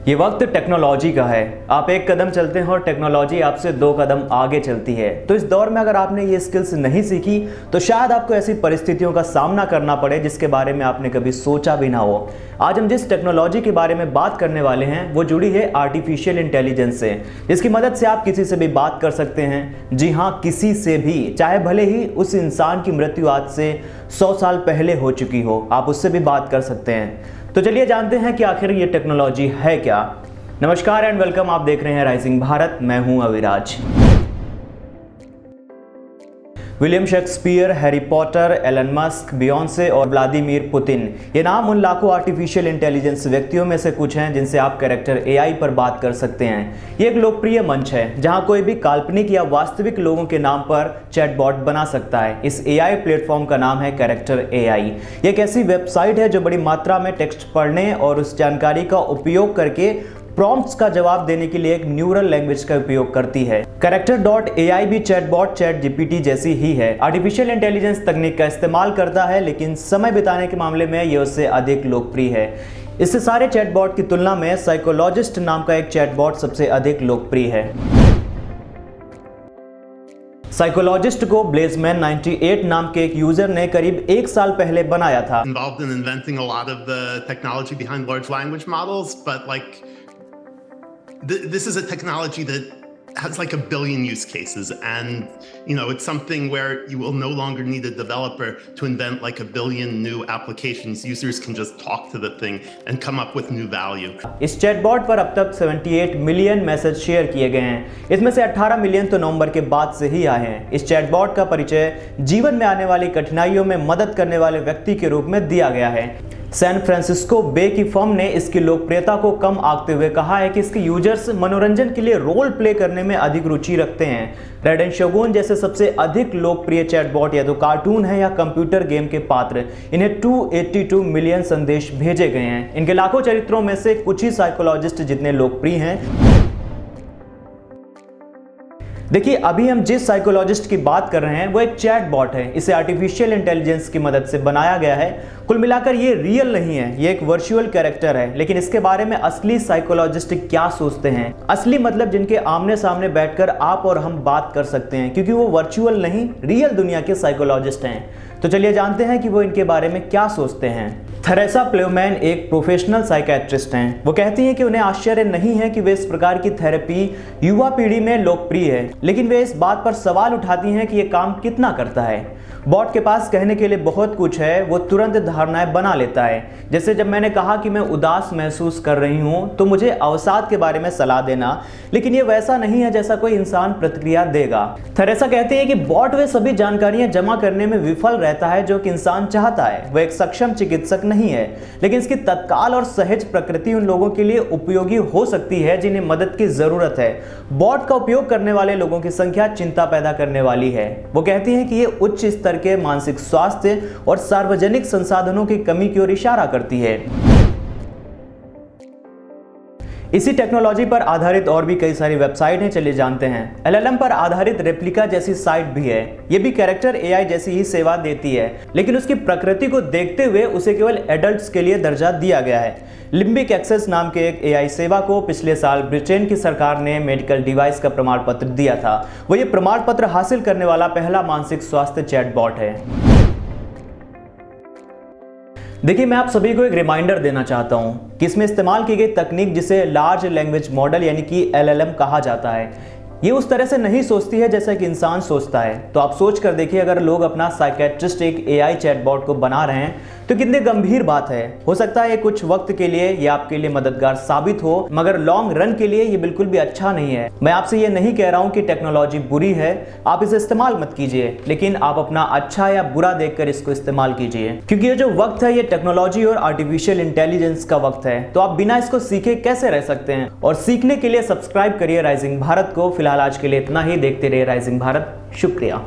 ये वक्त टेक्नोलॉजी का है। आप एक कदम चलते हैं और टेक्नोलॉजी आपसे 2 कदम आगे चलती है। तो इस दौर में अगर आपने ये स्किल्स नहीं सीखी तो शायद आपको ऐसी परिस्थितियों का सामना करना पड़े जिसके बारे में आपने कभी सोचा भी ना हो। आज हम जिस टेक्नोलॉजी के बारे में बात करने वाले हैं वो जुड़ी है आर्टिफिशियल इंटेलिजेंस से, जिसकी मदद से आप किसी से भी बात कर सकते हैं। जी हाँ, किसी से भी, चाहे भले ही उस इंसान की मृत्यु आज से 100 साल पहले हो चुकी हो, आप उससे भी बात कर सकते हैं। तो चलिए जानते हैं कि आखिर ये टेक्नोलॉजी है क्या। नमस्कार एंड वेलकम, आप देख रहे हैं राइजिंग भारत। मैं हूं Aviraj. William Shakespeare, Harry Potter, Elon Musk, Beyonce और व्लादिमीर पुतिन, ये नाम उन लाखों आर्टिफिशियल इंटेलिजेंस व्यक्तियों में से कुछ हैं जिनसे आप कैरेक्टर एआई पर बात कर सकते हैं। ये एक लोकप्रिय मंच है जहां कोई भी काल्पनिक या वास्तविक लोगों के नाम पर चैटबॉट बना सकता है। इस एआई प्लेटफॉर्म का नाम है कैरेक्टर एआई। ये एक ऐसी वेबसाइट है जो बड़ी मात्रा में टेक्स्ट पढ़ने और उस जानकारी का उपयोग करके प्रॉम्प्ट्स का जवाब देने के लिए एक न्यूरल लैंग्वेज का उपयोग करती है। Character.ai भी चैटबॉट ChatGPT जैसी ही है। आर्टिफिशियल इंटेलिजेंस तकनीक का इस्तेमाल करता है, लेकिन समय बिताने के मामले में यह उससे अधिक लोकप्रिय है। इससे सारे चैटबॉट की तुलना में साइकोलॉजिस्ट नाम का एक चैटबॉट सबसे अधिक लोकप्रिय है। साइकोलॉजिस्ट को ब्लेजमैन 98 नाम के एक यूजर ने करीब 1 साल पहले बनाया था। Involved in inventing a lot of the technology behind large language models, but this is a technology that has like a billion use cases, and it's something where you will no longer need a developer to invent like a billion new applications. Users can just talk to the thing and come up with new value. इस chatbot पर अब तक 78 million message share किए गए हैं। इसमें से 18 million तो नवंबर के बाद से ही आए हैं। इस चैटबॉट का परिचय जीवन में आने वाली कठिनाइयों में मदद करने वाले व्यक्ति के रूप में दिया गया है। सैन फ्रांसिस्को बे की फर्म ने इसकी लोकप्रियता को कम आंकते हुए कहा है कि इसके यूजर्स मनोरंजन के लिए रोल प्ले करने में अधिक रुचि रखते हैं। रेड एंड शगुन जैसे सबसे अधिक लोकप्रिय चैटबॉट या तो कार्टून है या कंप्यूटर गेम के पात्र, इन्हें 282 मिलियन संदेश भेजे गए हैं। इनके लाखों चरित्रों में से कुछ ही साइकोलॉजिस्ट जितने लोकप्रिय हैं। देखिए, अभी हम जिस साइकोलॉजिस्ट की बात कर रहे हैं वो एक चैटबॉट है। इसे आर्टिफिशियल इंटेलिजेंस की मदद से बनाया गया है। कुल मिलाकर ये रियल नहीं है, ये एक वर्चुअल कैरेक्टर है। लेकिन इसके बारे में असली साइकोलॉजिस्ट क्या सोचते हैं, असली मतलब जिनके आमने सामने बैठकर आप और हम बात कर सकते हैं, क्योंकि वो वर्चुअल नहीं, रियल दुनिया के साइकोलॉजिस्ट हैं। तो चलिए जानते हैं कि वो इनके बारे में क्या सोचते हैं। थेरेसा प्लेवमैन एक प्रोफेशनल साइकेट्रिस्ट हैं। वो कहती हैं कि उन्हें आश्चर्य नहीं है कि वे इस प्रकार की थेरेपी युवा पीढ़ी में लोकप्रिय है, लेकिन वे इस बात पर सवाल उठाती हैं कि ये काम कितना करता है। बॉट के पास कहने के लिए बहुत कुछ है, वो तुरंत धारणाएं बना लेता है। जैसे जब मैंने कहा कि मैं उदास महसूस कर रही हूँ तो मुझे अवसाद के बारे में सलाह देना, लेकिन ये वैसा नहीं है जैसा कोई इंसान प्रतिक्रिया देगा। थेरेसा कहती है कि बॉट वे सभी जानकारियां जमा करने में विफल रहता है जो कि इंसान चाहता है। वह एक सक्षम चिकित्सक नहीं है, लेकिन इसकी तत्काल और सहज प्रकृति उन लोगों के लिए उपयोगी हो सकती है जिन्हें मदद की जरूरत है। बॉट का उपयोग करने वाले लोगों की संख्या चिंता पैदा करने वाली है। वो कहती है कि ये उच्च स्तर के मानसिक स्वास्थ्य और सार्वजनिक संसाधनों की कमी की ओर इशारा करती है। इसी टेक्नोलॉजी पर आधारित और भी कई सारी वेबसाइट हैं, चलिए जानते हैं। एलएलएम पर आधारित रेप्लिका जैसी साइट भी है। ये भी कैरेक्टर एआई जैसी ही सेवा देती है, लेकिन उसकी प्रकृति को देखते हुए उसे केवल एडल्ट्स के लिए दर्जा दिया गया है। लिम्बिक एक्सेस नाम के एक एआई सेवा को पिछले साल ब्रिटेन की सरकार ने मेडिकल डिवाइस का प्रमाण पत्र दिया था। वो ये प्रमाण पत्र हासिल करने वाला पहला मानसिक स्वास्थ्य चैटबॉट है। देखिए, मैं आप सभी को एक रिमाइंडर देना चाहता हूं कि इसमें इस्तेमाल की गई तकनीक जिसे लार्ज लैंग्वेज मॉडल यानी कि एलएलएम कहा जाता है, ये उस तरह से नहीं सोचती है जैसा कि इंसान सोचता है। तो आप सोच कर देखिए, अगर लोग अपना साइकेट्रिस्ट एक एआई चैटबॉट को बना रहे हैं तो कितनी गंभीर बात है। हो सकता है ये कुछ वक्त के लिए ये आपके लिए मददगार साबित हो, मगर लॉन्ग रन के लिए ये बिल्कुल भी अच्छा नहीं है। मैं आपसे ये नहीं कह रहा हूं कि टेक्नोलॉजी बुरी है, आप इसे इस्तेमाल मत कीजिए, लेकिन आप अपना अच्छा या बुरा देखकर इसको इस्तेमाल कीजिए, क्योंकि ये जो वक्त है ये टेक्नोलॉजी और आर्टिफिशियल इंटेलिजेंस का वक्त है। तो आप बिना इसको सीखे कैसे रह सकते हैं। और सीखने के लिए सब्सक्राइब करिए राइजिंग भारत को। फिलहाल आज के लिए इतना ही। देखते रहिए राइजिंग भारत। शुक्रिया।